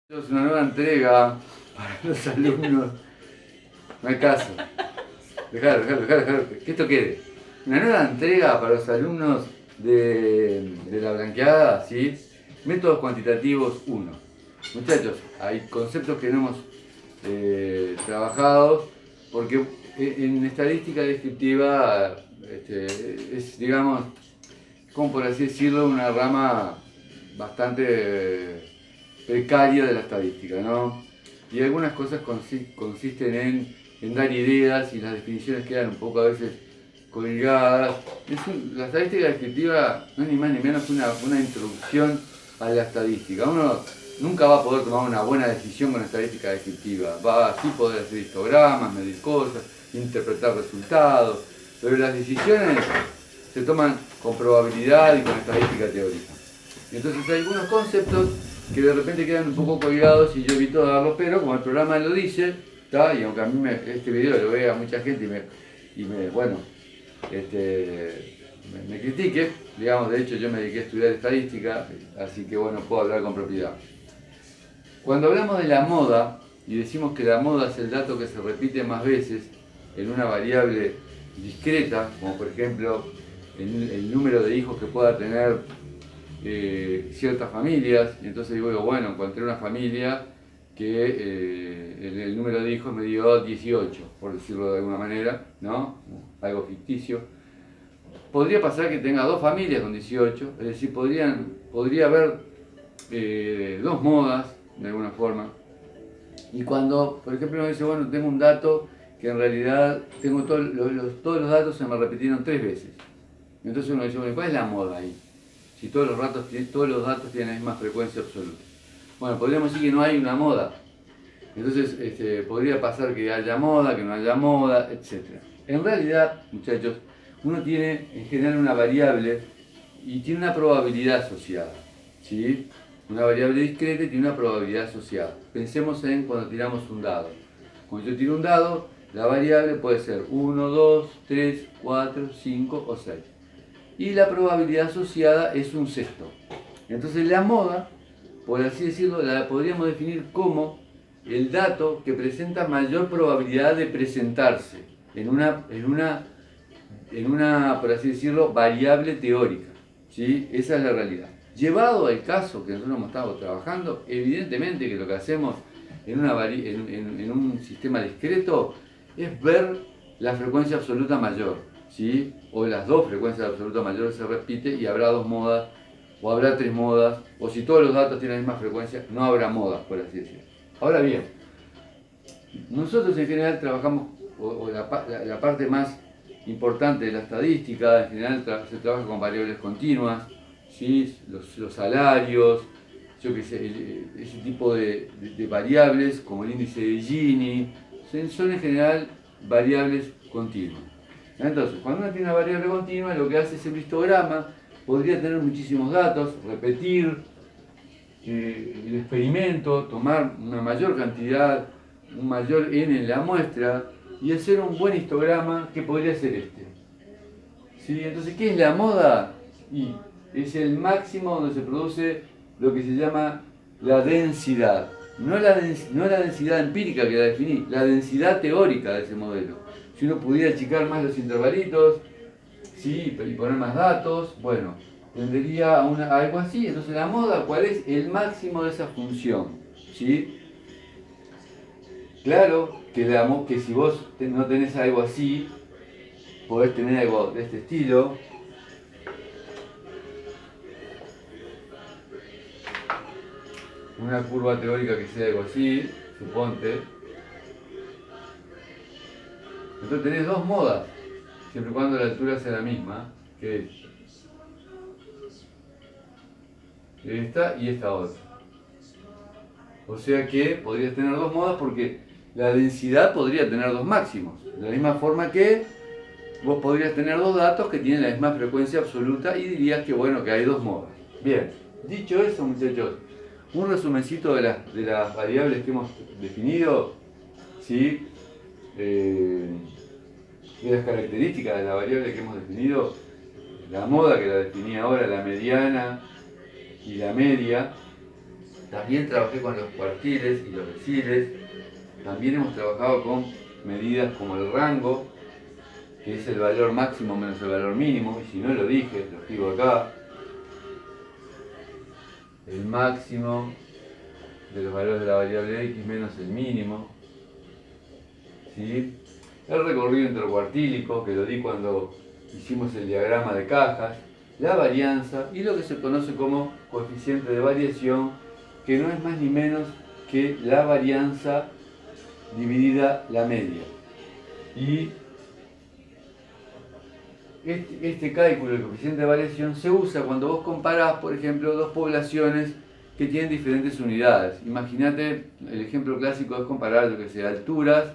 Es una nueva entrega para los alumnos. No hay caso. Dejalo, que esto quede. Una nueva entrega para los alumnos de la blanqueada, ¿sí? Métodos cuantitativos 1. Muchachos, hay conceptos que no hemos trabajado porque en estadística descriptiva es, digamos, como por así decirlo, una rama bastante precaria de la estadística, ¿no? Y algunas cosas consisten en dar ideas y las definiciones quedan un poco a veces colgadas. La estadística descriptiva no es ni más ni menos que una introducción a la estadística. Uno nunca va a poder tomar una buena decisión con la estadística descriptiva. Va así poder hacer histogramas, medir cosas, interpretar resultados, pero las decisiones se toman con probabilidad y con estadística teórica. Entonces hay algunos conceptos que de repente quedan un poco colgados y yo evito darlos, pero como el programa lo dice, ¿tá? Y aunque a mí este video lo vea mucha gente me critique, digamos, de hecho yo me dediqué a estudiar estadística, así que bueno, puedo hablar con propiedad. Cuando hablamos de la moda y decimos que la moda es el dato que se repite más veces en una variable discreta, como por ejemplo el número de hijos que pueda tener ciertas familias, y entonces digo, bueno, encontré una familia que el número de hijos me dio 18, por decirlo de alguna manera, ¿no? Algo ficticio. Podría pasar que tenga dos familias con 18, es decir, podría haber dos modas, de alguna forma. Y cuando, por ejemplo, uno dice, bueno, tengo un dato que en realidad tengo todos los datos se me repitieron 3 veces. Entonces uno dice, bueno, ¿cuál es la moda ahí? Si todos los datos tienen la misma frecuencia absoluta. Bueno, podríamos decir que no hay una moda. Entonces podría pasar que haya moda, que no haya moda, etc. En realidad, muchachos, uno tiene en general una variable y tiene una probabilidad asociada, ¿sí? Una variable discreta y tiene una probabilidad asociada. Pensemos en cuando tiramos un dado. Cuando yo tiro un dado, la variable puede ser 1, 2, 3, 4, 5 o 6. Y la probabilidad asociada es un sexto. Entonces la moda, por así decirlo, la podríamos definir como el dato que presenta mayor probabilidad de presentarse en una, por así decirlo, variable teórica, ¿sí? Esa es la realidad. Llevado al caso que nosotros hemos estado trabajando, evidentemente que lo que hacemos en un sistema discreto es ver la frecuencia absoluta mayor, ¿sí? O las dos frecuencias absolutas mayores se repite y habrá dos modas, o habrá tres modas, o si todos los datos tienen la misma frecuencia, no habrá modas, por así decirlo. Ahora bien, nosotros en general trabajamos, la parte más importante de la estadística, en general se trabaja con variables continuas, ¿sí? Los salarios, yo qué sé, ese tipo de variables, como el índice de Gini, son en general variables continuas. Entonces, cuando uno tiene una variable continua, lo que hace es el histograma, podría tener muchísimos datos, repetir el experimento, tomar una mayor cantidad, un mayor n en la muestra y hacer un buen histograma que podría ser este. ¿Sí? Entonces, ¿qué es la moda? Y es el máximo donde se produce lo que se llama la densidad. No la densidad empírica que la definí, la densidad teórica de ese modelo. Si uno pudiera achicar más los intervalitos, ¿sí? Y poner más datos, bueno, tendería a algo así. Entonces la moda, ¿cuál es? El máximo de esa función, ¿sí? Claro que si vos no tenés algo así, podés tener algo de este estilo. Una curva teórica que sea algo así, suponte. Entonces tenés dos modas, siempre y cuando la altura sea la misma, que es esta y esta otra. O sea que podrías tener dos modas porque la densidad podría tener dos máximos. De la misma forma que vos podrías tener dos datos que tienen la misma frecuencia absoluta y dirías que bueno, que hay dos modas. Bien, dicho eso, muchachos, un resumencito de las variables que hemos definido, ¿sí? De las características de la variable que hemos definido, la moda que la definí ahora, la mediana y la media. También trabajé con los cuartiles y los deciles. También hemos trabajado con medidas como el rango, que es el valor máximo menos el valor mínimo, y si no lo dije, lo escribo acá. El máximo de los valores de la variable x menos el mínimo. ¿Sí? El recorrido intercuartílico, que lo di cuando hicimos el diagrama de cajas. La varianza y lo que se conoce como coeficiente de variación, que no es más ni menos que la varianza dividida la media. Y este cálculo del coeficiente de variación se usa cuando vos comparás, por ejemplo, dos poblaciones que tienen diferentes unidades. Imagínate, el ejemplo clásico es comparar, yo que sé, alturas,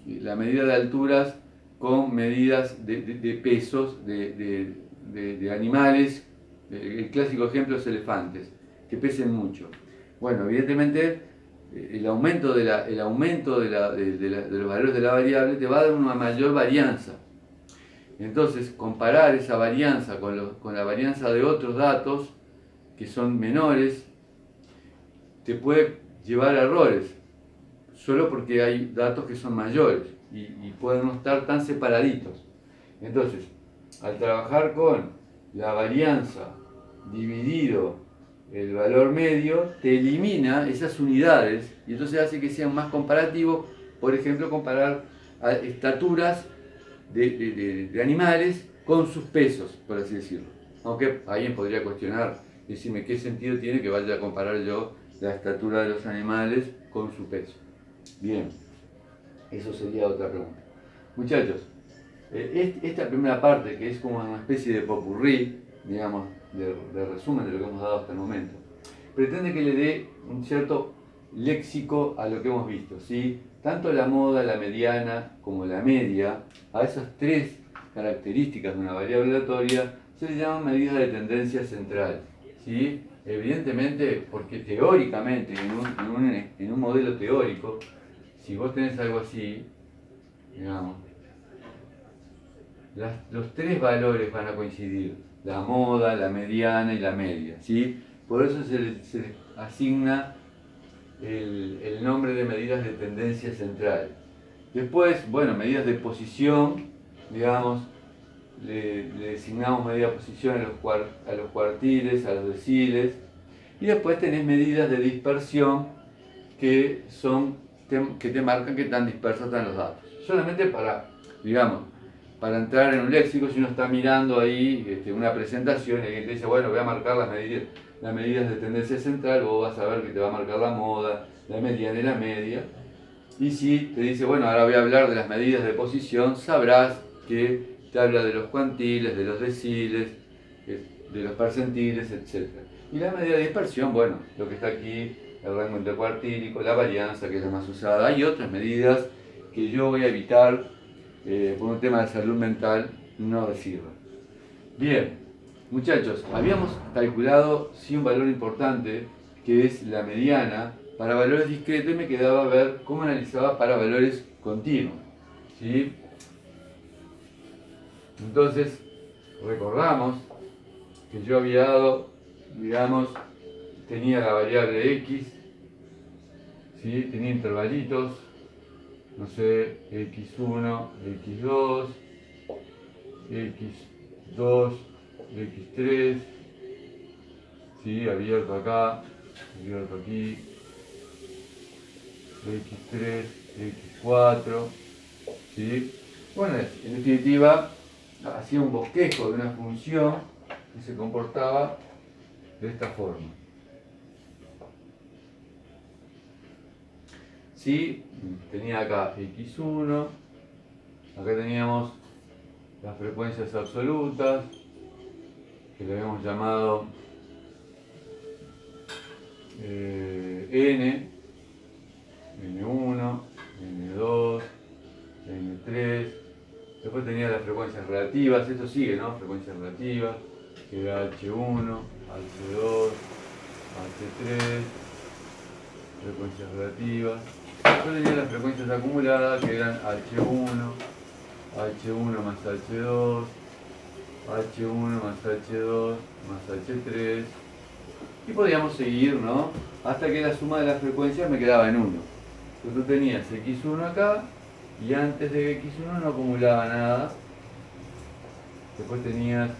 la medida de alturas con medidas de pesos de animales. El clásico ejemplo es elefantes, que pesen mucho. Bueno, evidentemente el aumento de los valores de la variable te va a dar una mayor varianza. Entonces, comparar esa varianza con la varianza de otros datos que son menores te puede llevar a errores, solo porque hay datos que son mayores y pueden no estar tan separaditos. Entonces, al trabajar con la varianza dividido el valor medio, te elimina esas unidades y entonces hace que sean más comparativos. Por ejemplo, comparar estaturas de animales con sus pesos, por así decirlo. Aunque alguien podría cuestionar, decirme qué sentido tiene que vaya a comparar yo la estatura de los animales con su peso. Bien, eso sería otra pregunta. Muchachos, esta primera parte, que es como una especie de popurrí, digamos, de resumen de lo que hemos dado hasta el momento, pretende que le dé un cierto léxico a lo que hemos visto, ¿sí? Tanto la moda, la mediana como la media, a esas tres características de una variable aleatoria se le llaman medidas de tendencia central, ¿sí? Evidentemente, porque teóricamente, en un modelo teórico, si vos tenés algo así, digamos, los tres valores van a coincidir, la moda, la mediana y la media, ¿sí? Por eso se le asigna el nombre de medidas de tendencia central. Después, bueno, medidas de posición, digamos, le designamos medida de posición a los cuartiles, a los deciles, y después tenés medidas de dispersión que te marcan qué tan dispersos están los datos. Solamente para, digamos, para entrar en un léxico, si uno está mirando ahí una presentación y alguien te dice, bueno, voy a marcar las medidas de tendencia central, vos vas a ver que te va a marcar la moda, la mediana y la media. Y si te dice, bueno, ahora voy a hablar de las medidas de posición, sabrás que te habla de los cuantiles, de los deciles, de los percentiles, etc. Y la medida de dispersión, bueno, lo que está aquí, el rango intercuartílico, la varianza, que es la más usada. Hay otras medidas que yo voy a evitar por un tema de salud mental no decirlas. Bien, muchachos, habíamos calculado sí un valor importante, que es la mediana, para valores discretos, y me quedaba ver cómo analizaba para valores continuos, ¿sí? Entonces, recordamos que yo había dado, digamos, tenía la variable x, ¿sí? Tenía intervalitos, no sé, x1, x2, x2, x3, ¿sí? Abierto acá, abierto aquí, x3, x4, ¿sí? Bueno, en definitiva, hacía un bosquejo de una función que se comportaba de esta forma. ¿Sí? Tenía acá x1, acá teníamos las frecuencias absolutas, que le habíamos llamado n, n1, n2, n3. Después tenía las frecuencias relativas, esto sigue, ¿no? Frecuencias relativas, que era h1, h2, h3, frecuencias relativas. Después tenía las frecuencias acumuladas, que eran h1, h1 más h2, h1 más h2 más h3, Y podíamos seguir, ¿no? Hasta que la suma de las frecuencias me quedaba en 1. Entonces tú tenías x1 acá, y antes de x1 no acumulaba nada. Después tenías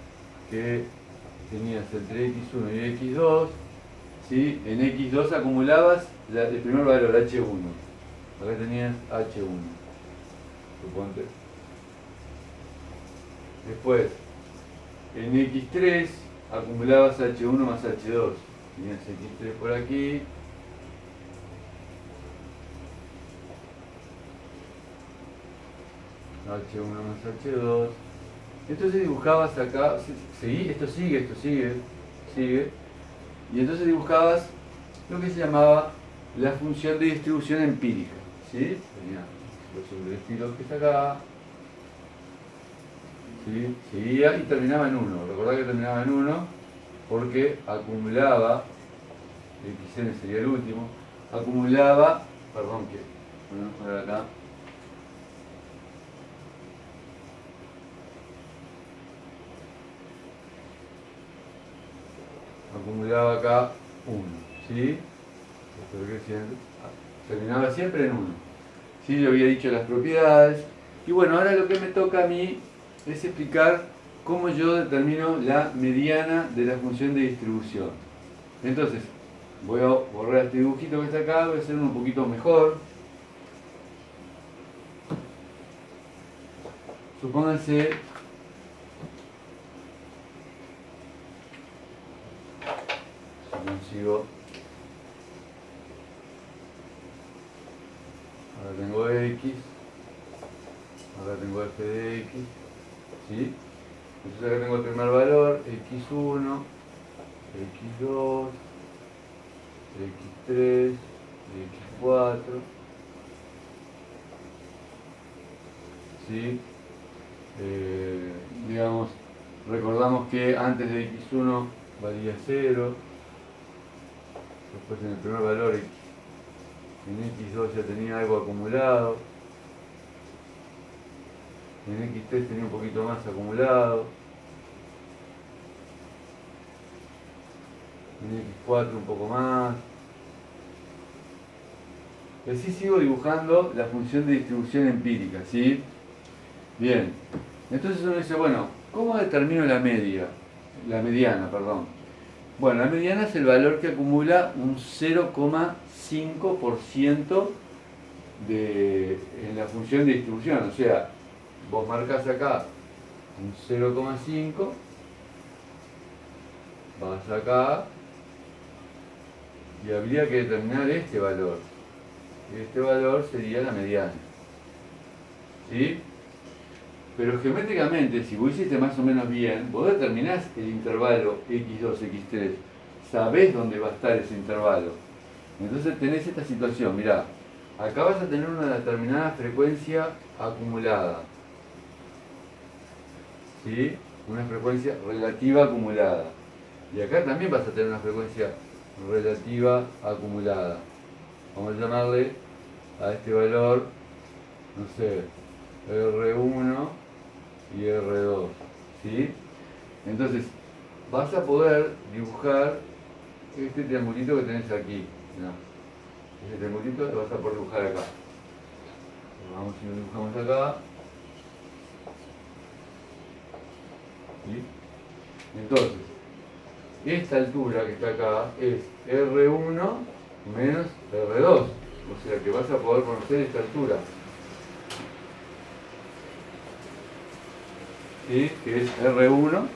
entre x1 y x2, ¿sí? En x2 acumulabas el primer valor, h1. Acá tenías h1, suponte. Después, en x3 acumulabas h1 más h2. Tenías x3 por aquí. H1 más H2. Entonces dibujabas acá, esto sigue. Y entonces dibujabas lo que se llamaba la función de distribución empírica. ¿Sí? Tenía el estilo que está acá. ¿Sí? Seguía y terminaba en 1. Recordá que terminaba en 1 porque acumulaba, xn sería el último, acumulaba, perdón que, vamos a poner acá, acumulaba acá 1, ¿sí? Terminaba siempre en 1. ¿Sí? Yo había dicho las propiedades. Y bueno, ahora lo que me toca a mí es explicar cómo yo determino la mediana de la función de distribución. Entonces, voy a borrar este dibujito que está acá, voy a hacer uno un poquito mejor. Supónganse consigo, ahora tengo x, ahora tengo f de x, ¿sí? Entonces acá tengo el primer valor, x1, x2, x3, x4, ¿sí? Digamos, recordamos que antes de x1 valía 0, después en el primer valor en x2 ya tenía algo acumulado, en x3 tenía un poquito más acumulado, en x4 un poco más. Y así sigo dibujando la función de distribución empírica, ¿sí? Bien, entonces uno dice, bueno, ¿cómo determino la media? La mediana, perdón. Bueno, la mediana es el valor que acumula un 0,5% en la función de distribución. O sea, vos marcas acá un 0,5, vas acá y habría que determinar este valor. Este valor sería la mediana. ¿Sí? Pero geométricamente, si vos hiciste más o menos bien, vos determinás el intervalo x2, x3. Sabés dónde va a estar ese intervalo. Entonces tenés esta situación, mirá. Acá vas a tener una determinada frecuencia acumulada. ¿Sí? Una frecuencia relativa acumulada. Y acá también vas a tener una frecuencia relativa acumulada. Vamos a llamarle a este valor, no sé, R1 y R2. ¿Sí? Entonces, vas a poder dibujar este triangulito que tenés aquí. ¿No? Este triangulito lo vas a poder dibujar acá. Vamos y lo dibujamos acá. ¿Sí? Entonces, esta altura que está acá es R1 menos R2. O sea que vas a poder conocer esta altura. ¿Sí? Que es R1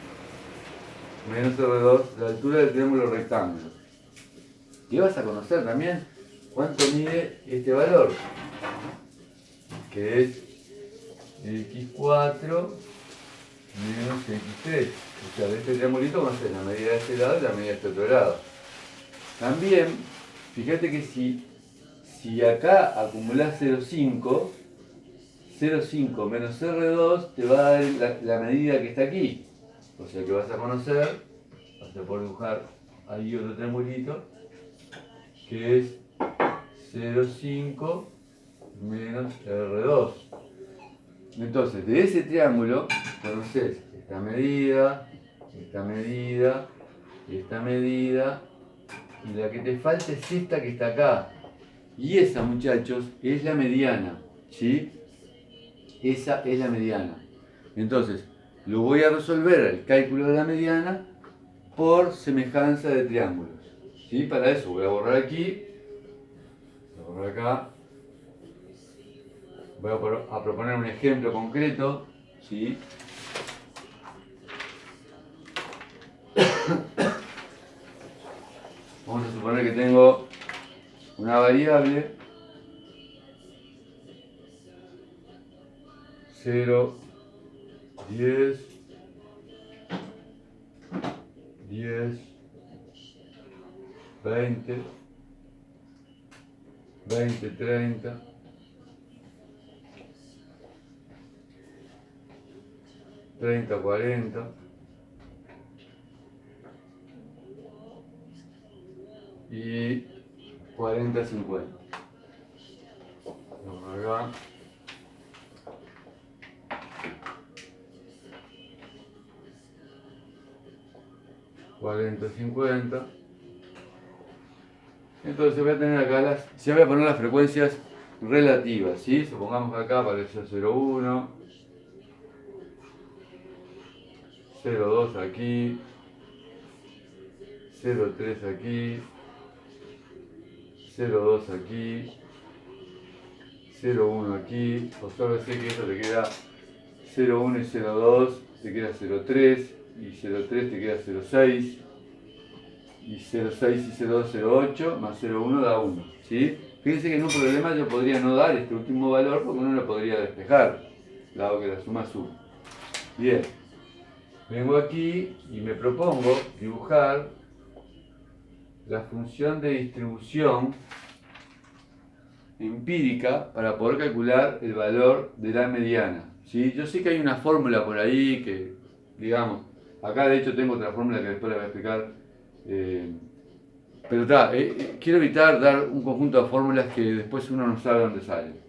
menos R2, la altura del triángulo rectángulo. Y vas a conocer también cuánto mide este valor, que es x4 menos x3. O sea, de este triangulito va a ser la medida de este lado y la medida de este otro lado. También, fíjate que si acá acumulás 0,5, 0,5 menos R2 te va a dar la medida que está aquí. O sea que vas a conocer, vas a poder dibujar ahí otro triangulito, que es 0,5 menos R2. Entonces, de ese triángulo conoces esta medida esta medida, y la que te falta es esta que está acá. Y esa, muchachos, es la mediana, ¿sí? Esa es la mediana. Entonces, lo voy a resolver el cálculo de la mediana por semejanza de triángulos. ¿Sí? Para eso voy a borrar aquí, voy a borrar acá. Voy a proponer un ejemplo concreto, ¿sí? Vamos a suponer que tengo una variable 0, 10, 10, 20, 20, 30, 30, 40 y 40, 50. Vamos acá. $40.50. Entonces voy a tener acá se voy a poner las frecuencias relativas, ¿sí? Supongamos que acá apareció 0,1, 0,2 aquí, 0,3 aquí, 0,2 aquí, 0,1 aquí. Obsérvese que esto te queda 0,1 y 0,2, te queda 0,3 y 0,3 te queda 0,6 y 0,6 y 0,2, 0,8 más 0,1 da 1, ¿sí? Fíjense que en un problema yo podría no dar este último valor porque uno lo podría despejar, dado que la suma sube. Bien, vengo aquí y me propongo dibujar la función de distribución empírica para poder calcular el valor de la mediana, ¿sí? Yo sé que hay una fórmula por ahí que, digamos, acá de hecho tengo otra fórmula que después les voy a explicar, pero quiero evitar dar un conjunto de fórmulas que después uno no sabe dónde salen.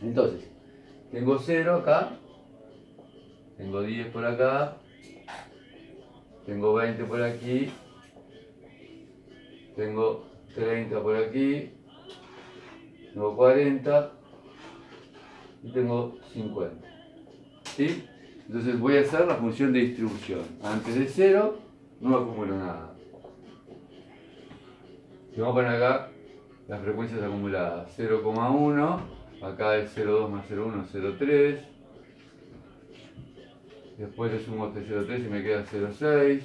Entonces, tengo 0 acá, tengo 10 por acá, tengo 20 por aquí, tengo 30 por aquí, tengo 40 y tengo 50. ¿Sí? Entonces voy a hacer la función de distribución. Antes de 0 no acumulo nada. Y vamos a poner acá las frecuencias acumuladas. 0,1, acá es 0,2 más 0,1, 0,3. Después le sumo este 0,3 y me queda 0,6.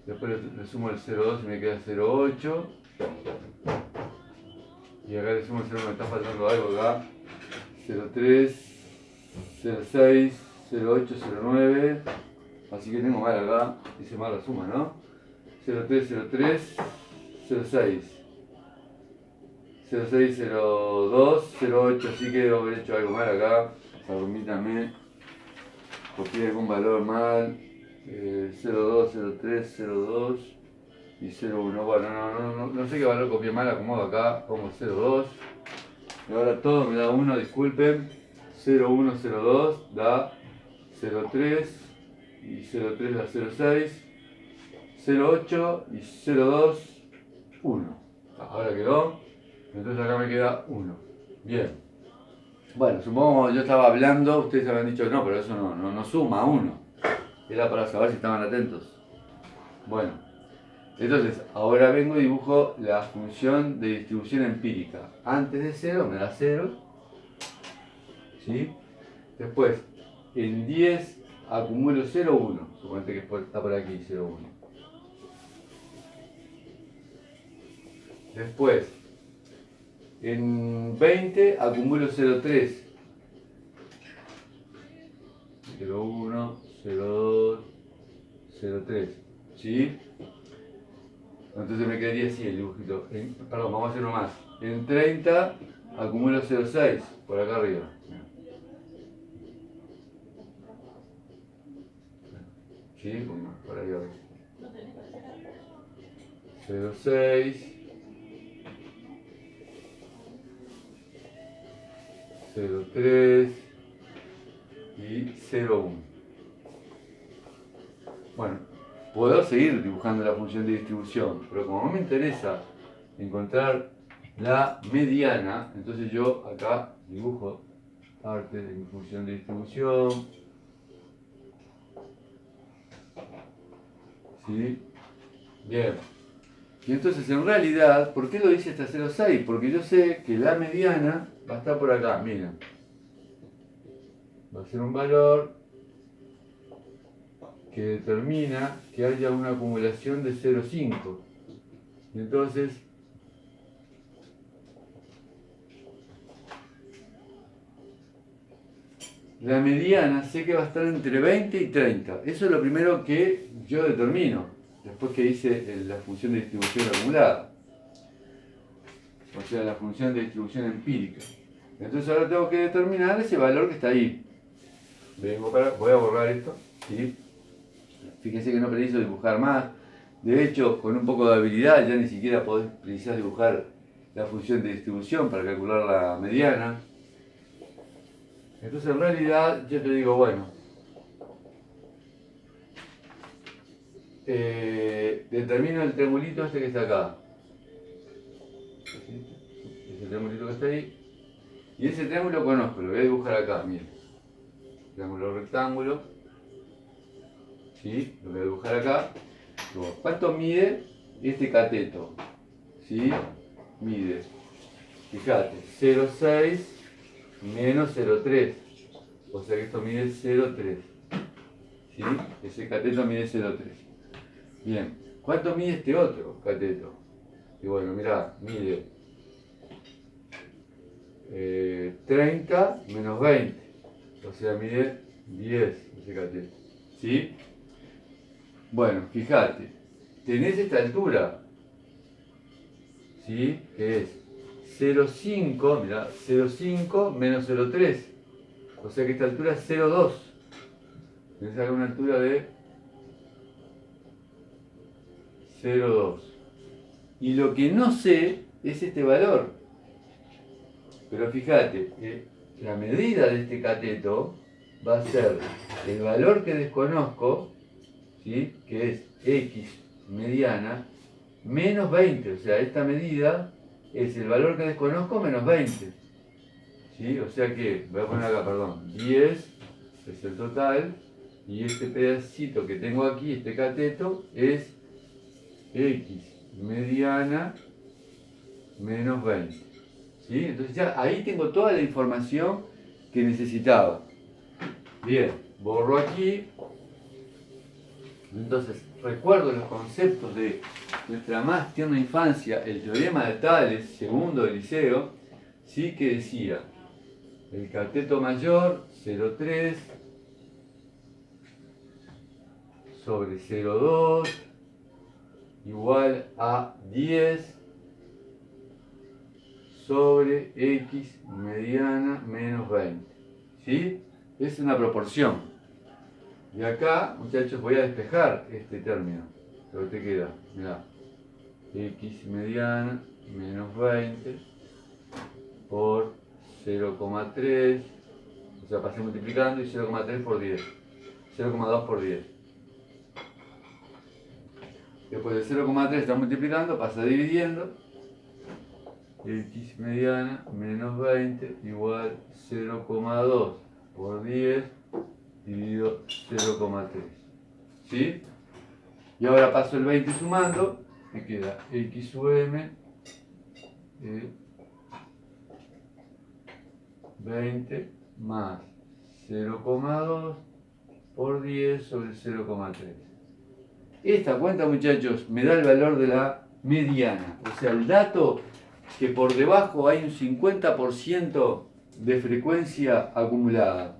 Después le sumo el 0,2 y me queda 0,8. Y acá le sumo el 0, me está faltando algo acá. 0,3, 0,6, 0,8, 0,9. Así que tengo mal acá, hice mal la suma, ¿no? 0,3, 0,3, 0,6. 0,6, 0,2, 0,8, así que debo haber hecho algo mal acá. Permítanme, copié algún valor mal. 0,2, 0,3, 0,2 y 0,1. Bueno, no sé qué valor copié mal, acomodo acá, pongo 0,2. Y ahora todo me da 1, disculpen. 0,1, 0,2 da 0,3 y 0,3 da 0,6, 0,8 y 0,2, 1. Ahora quedó. Entonces acá me queda 1. Bien. Bueno, supongo que yo estaba hablando, ustedes habían dicho no, pero eso no suma 1. Era para saber si estaban atentos. Bueno, entonces ahora vengo y dibujo la función de distribución empírica. Antes de 0 me da 0. ¿Sí? Después, en 10 acumulo 0,1. Suponete que está por aquí 0,1. Después, en 20 acumulo 0,3. 0,1, 0,2, 0,3. ¿Sí? Entonces me quedaría así el dibujito. Perdón, vamos a hacerlo más. En 30 acumulo 0,6 por acá arriba. ¿Sí? Por ahí arriba. 0,6. 0,3 y 0,1. Bueno, puedo seguir dibujando la función de distribución, pero como me interesa encontrar la mediana, entonces yo acá dibujo parte de mi función de distribución. ¿Sí? Bien. Y entonces en realidad, ¿por qué lo hice hasta 0,6? Porque yo sé que la mediana va a estar por acá, miren. Va a ser un valor que determina que haya una acumulación de 0,5. Y entonces la mediana sé que va a estar entre 20 y 30. Eso es lo primero que yo determino, después que hice la función de distribución acumulada. O sea, la función de distribución empírica. Entonces ahora tengo que determinar ese valor que está ahí. Voy a borrar esto. ¿Sí? Fíjense que no preciso dibujar más. De hecho, con un poco de habilidad ya ni siquiera precisar dibujar la función de distribución para calcular la mediana. Entonces en realidad yo te digo, bueno, determino el triangulito este que está acá. Ese triangulito que está ahí. Y ese triángulo conozco, lo voy a dibujar acá, miren. Triángulo rectángulo. ¿Sí? Lo voy a dibujar acá. ¿Cuánto mide este cateto? ¿Sí? Mide, fíjate, 0,6 menos 0,3. O sea que esto mide 0,3. ¿Sí? Ese cateto mide 0,3. Bien. ¿Cuánto mide este otro cateto? Y bueno, mirá, mide 30 menos 20. O sea, mide 10 ese cateto. ¿Sí? Bueno, fíjate, tenés esta altura, ¿sí? Que es 0,5, mirá, 0,5 menos 0,3. O sea que esta altura es 0,2. Tenés acá una altura de 0,2. Y lo que no sé es este valor. Pero fíjate, la medida de este cateto va a ser el valor que desconozco, ¿sí? Que es x mediana, menos 20. O sea, esta medida es el valor que desconozco menos 20. ¿Sí? O sea que, voy a poner acá, perdón, 10 es el total, y este pedacito que tengo aquí, este cateto, es x mediana menos 20. ¿Sí? Entonces ya ahí tengo toda la información que necesitaba. Bien, borro aquí. Entonces, recuerdo los conceptos de nuestra más tierna infancia, el teorema de Tales, segundo de liceo, sí, que decía, el cateto mayor, 0,3, sobre 0,2, igual a 10, sobre x mediana menos 20. ¿Sí? Es una proporción. Y acá, muchachos, voy a despejar este término. Lo que te queda, mirá. X mediana menos 20 por 0,3. O sea, pasé multiplicando y 0,3 por 10. 0,2 por 10. Después de 0,3 está multiplicando, pasa dividiendo. X mediana menos 20 igual 0,2 por 10 dividido 0,3. ¿Sí? Y ahora paso el 20 sumando, me queda x sub m 20 más 0,2 por 10 sobre 0,3. Esta cuenta, muchachos, me da el valor de la mediana, o sea, el dato que por debajo hay un 50% de frecuencia acumulada.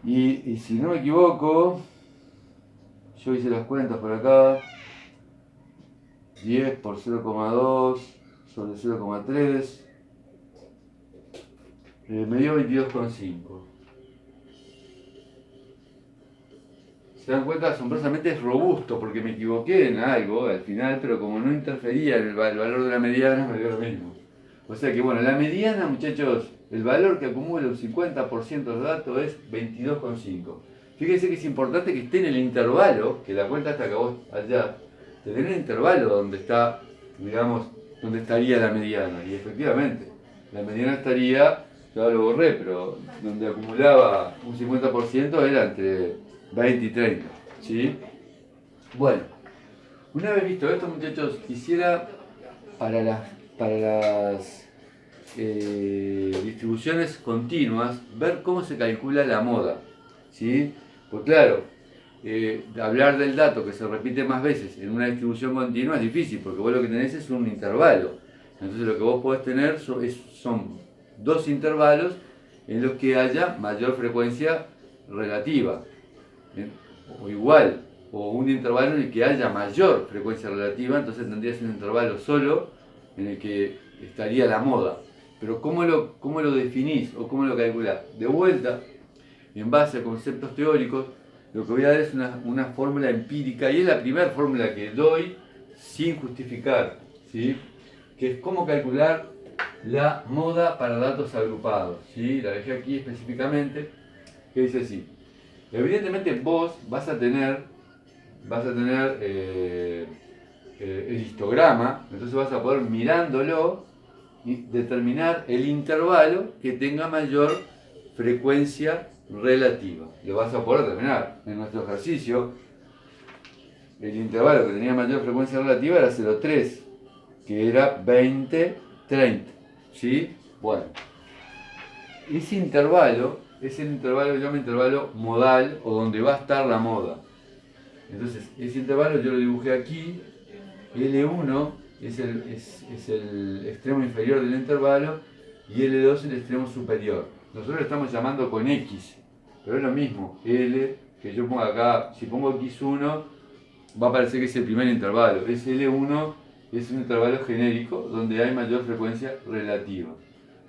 Y si no me equivoco, yo hice las cuentas por acá, 10 por 0,2 sobre 0,3, me dio 22,5. Se dan cuenta, asombrosamente es robusto, porque me equivoqué en algo al final, pero como no interfería en el valor de la mediana, me dio lo mismo. O sea que bueno, la mediana, muchachos, el valor que acumula un 50% de datos es 22,5. Fíjense que es importante que esté en el intervalo, que la cuenta hasta que vos allá, tener el intervalo donde está, digamos, donde estaría la mediana. Y efectivamente, la mediana estaría, ya lo borré, pero donde acumulaba un 50% era entre 20 y 30. ¿Sí? Bueno, una vez visto esto, muchachos, quisiera para las distribuciones continuas ver cómo se calcula la moda. ¿Sí? Pues claro, hablar del dato que se repite más veces en una distribución continua es difícil, porque vos lo que tenés es un intervalo. Entonces lo que vos podés tener son dos intervalos en los que haya mayor frecuencia relativa, ¿bien? O igual, o un intervalo en el que haya mayor frecuencia relativa, entonces tendrías un intervalo solo en el que estaría la moda. Pero cómo lo definís o cómo lo calculás? De vuelta, en base a conceptos teóricos, lo que voy a dar es una fórmula empírica, y es la primera fórmula que doy sin justificar, ¿sí? Que es cómo calcular la moda para datos agrupados, ¿sí? La dejé aquí específicamente, que dice así. Evidentemente vos vas a tener el histograma, entonces vas a poder mirándolo y determinar el intervalo que tenga mayor frecuencia relativa. Lo vas a poder determinar. En nuestro ejercicio, el intervalo que tenía mayor frecuencia relativa era 0,3, que era 20-30. ¿Sí? Bueno, ese intervalo es el intervalo que yo llamo intervalo modal, o donde va a estar la moda. Entonces, ese intervalo yo lo dibujé aquí. L1 es el extremo inferior del intervalo y L2 el extremo superior. Nosotros lo estamos llamando con X, pero es lo mismo. L, que yo pongo acá, si pongo X1, va a parecer que es el primer intervalo. Es L1, es un intervalo genérico donde hay mayor frecuencia relativa.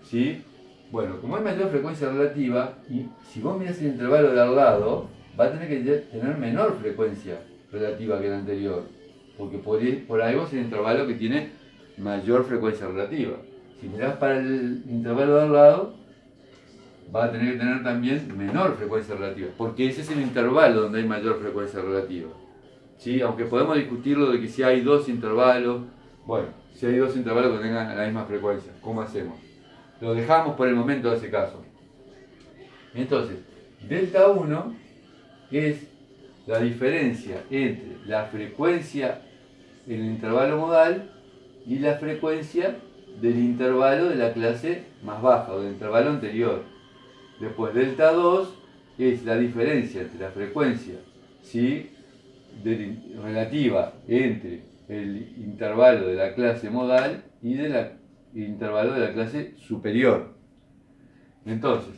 ¿Sí? Bueno, como hay mayor frecuencia relativa, y si vos mirás el intervalo de al lado, va a tener que tener menor frecuencia relativa que el anterior, porque por algo es el intervalo que tiene mayor frecuencia relativa. Si mirás para el intervalo de al lado, va a tener que tener también menor frecuencia relativa, porque ese es el intervalo donde hay mayor frecuencia relativa. ¿Sí? Aunque podemos discutirlo de que si hay dos intervalos, bueno, si hay dos intervalos que tengan la misma frecuencia, ¿cómo hacemos? Lo dejamos por el momento de ese caso. Entonces, delta 1 es la diferencia entre la frecuencia en el intervalo modal y la frecuencia del intervalo de la clase más baja o del intervalo anterior. Después, delta 2 es la diferencia entre la frecuencia, ¿sí?, relativa entre el intervalo de la clase modal y del intervalo de la clase superior. Entonces,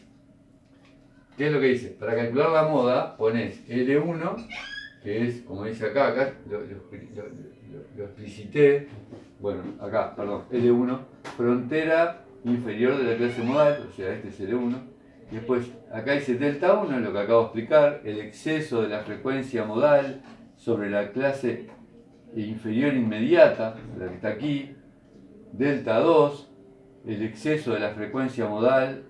¿qué es lo que dice? Para calcular la moda pones L1, que es, como dice acá lo explicité, bueno, acá, perdón, L1, frontera inferior de la clase modal, o sea, este es L1. Y después, acá dice delta 1, lo que acabo de explicar, el exceso de la frecuencia modal sobre la clase inferior inmediata, la que está aquí. Delta 2, el exceso de la frecuencia modal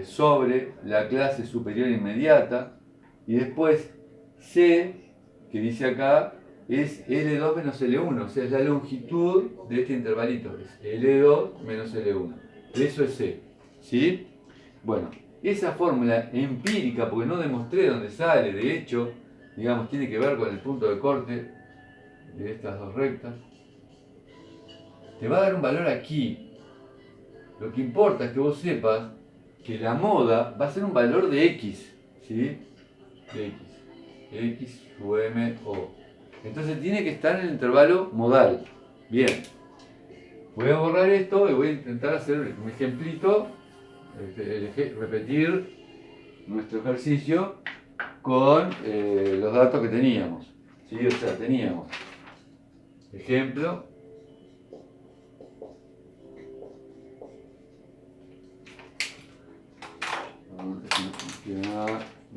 sobre la clase superior inmediata. Y después C, que dice acá, es L2 menos L1, o sea, es la longitud de este intervalito, es L2 menos L1. Eso es C, ¿sí? Bueno, esa fórmula empírica, porque no demostré dónde sale, de hecho, digamos, tiene que ver con el punto de corte de estas dos rectas, te va a dar un valor aquí. Lo que importa es que vos sepas que la moda va a ser un valor de X, ¿sí? De X. X sub M O. Entonces tiene que estar en el intervalo modal. Bien. Voy a borrar esto y voy a intentar hacer un ejemplito, repetir nuestro ejercicio con los datos que teníamos. ¿Sí? O sea, teníamos ejemplo.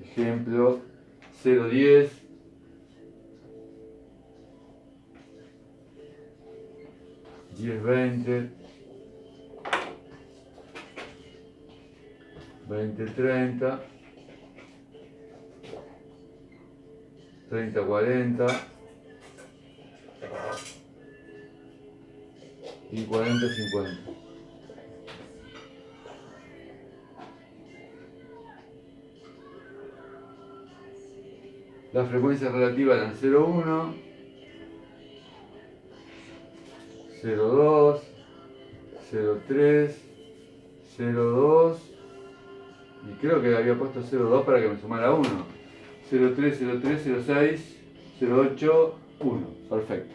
Ejemplo 0,10, 10,20, 20,30, 30-40 y 40-50. Las frecuencias relativas eran 0,1, 0,2, 0,3, 0,2 y creo que había puesto 0,2 para que me sumara 1. 0,3, 0,3, 0,6, 0,8, 1. Perfecto.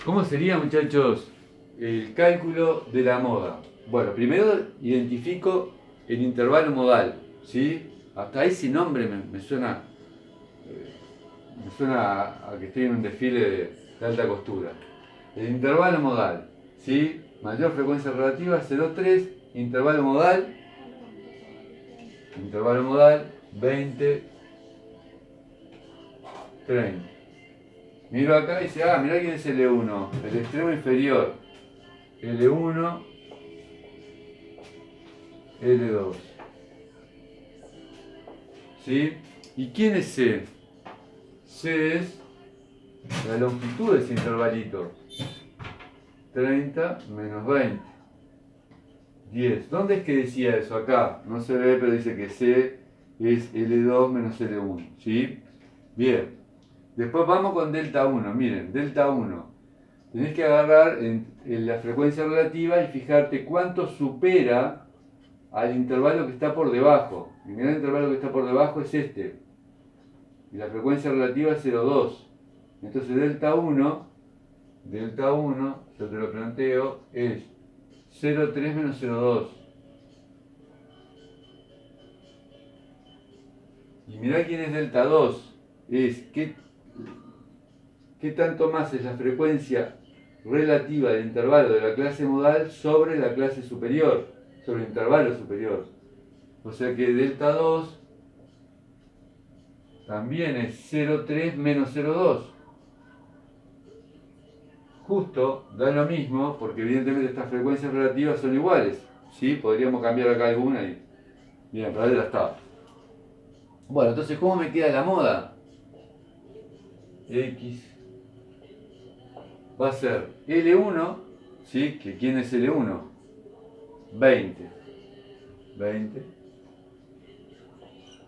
¿Cómo sería, muchachos, el cálculo de la moda? Bueno, primero identifico el intervalo modal, ¿sí? Hasta ese nombre me suena a que estoy en un desfile de alta costura. El intervalo modal, ¿sí? Mayor frecuencia relativa, 0,3, intervalo modal, 20, 30. Miro acá y dice, mirá quién es L1, el extremo inferior. L1, L2. ¿Sí? ¿Y quién es C? C es la longitud de ese intervalito. 30 menos 20. 10. ¿Dónde es que decía eso? Acá. No se ve, pero dice que C es L2 menos L1. ¿Sí? Bien. Después vamos con delta 1. Miren, delta 1. Tenés que agarrar en la frecuencia relativa y fijarte cuánto supera al intervalo que está por debajo. El gran intervalo que está por debajo es este. Y la frecuencia relativa es 0,2. Entonces delta 1, yo te lo planteo, es 0,3 menos 0,2. Y mirá quién es delta 2. Es qué tanto más es la frecuencia relativa del intervalo de la clase modal sobre la clase superior, sobre el intervalo superior. O sea que delta 2 también es 0,3 menos 0,2. Justo, da lo mismo, porque evidentemente estas frecuencias relativas son iguales. ¿Sí? Podríamos cambiar acá alguna y... Bien, pero ahí ya está. Bueno, entonces, ¿cómo me queda la moda? X va a ser L1, ¿sí? ¿Que quién es L1? 20.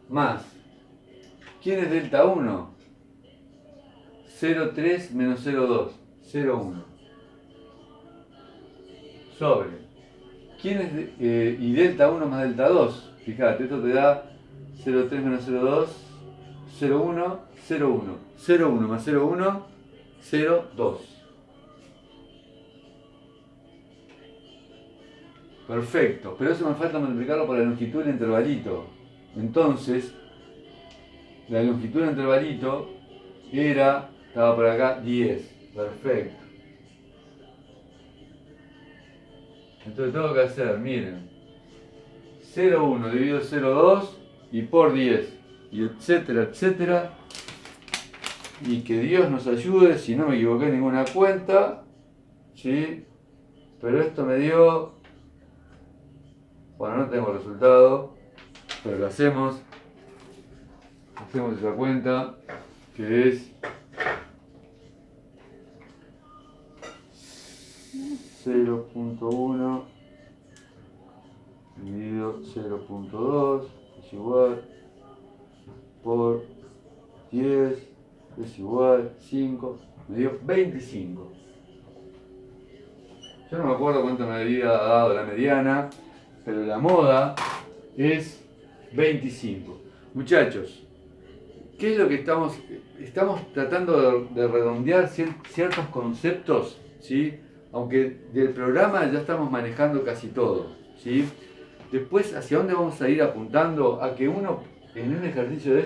Más. ¿Quién es delta 1? 0,3 menos 0,2. 0,1. Sobre. ¿Quién es y delta 1 más delta 2? Fíjate, esto te da 0,3 menos 0,2. 0,1, 0,1. 0,1 más 0,1, 0,2. Perfecto, pero eso me falta multiplicarlo por la longitud del intervalito. Entonces, la longitud del intervalito estaba por acá, 10. Perfecto. Entonces tengo que hacer, miren, 0,1 dividido 0,2 y por 10, y etcétera, etcétera. Y que Dios nos ayude, si no me equivoqué en ninguna cuenta, ¿sí? Pero esto me dio, bueno, no tengo resultado, pero lo hacemos esa cuenta, que es 0,1 dividido 0,2 es igual por 10 es igual 5, me dio 25. Yo no me acuerdo cuánto me había dado la mediana, pero la moda es 25. Muchachos, ¿qué es lo que estamos tratando de redondear ciertos conceptos, ¿sí? Aunque del programa ya estamos manejando casi todo, ¿sí? Después, ¿hacia dónde vamos a ir apuntando? A que uno, en un ejercicio de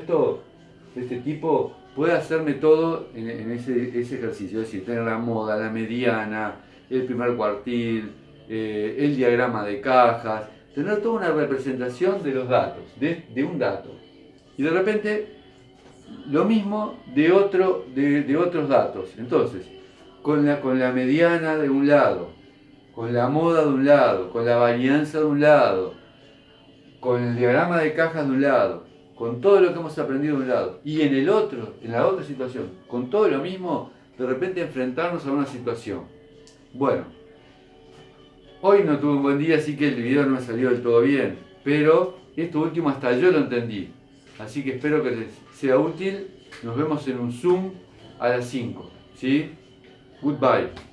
este tipo, pueda hacerme todo en ese ejercicio. Es decir, tener la moda, la mediana, el primer cuartil, el diagrama de cajas, tener toda una representación de los datos, de un dato. Y de repente, lo mismo de otros datos. Entonces, con la mediana de un lado, con la moda de un lado, con la varianza de un lado, con el diagrama de cajas de un lado, con todo lo que hemos aprendido de un lado, y en el otro, en la otra situación, con todo lo mismo, de repente enfrentarnos a una situación. Bueno, hoy no tuve un buen día, así que el video no me salió del todo bien, pero esto último hasta yo lo entendí. Así que espero que les sea útil. Nos vemos en un Zoom a las 5. ¿Sí? Goodbye.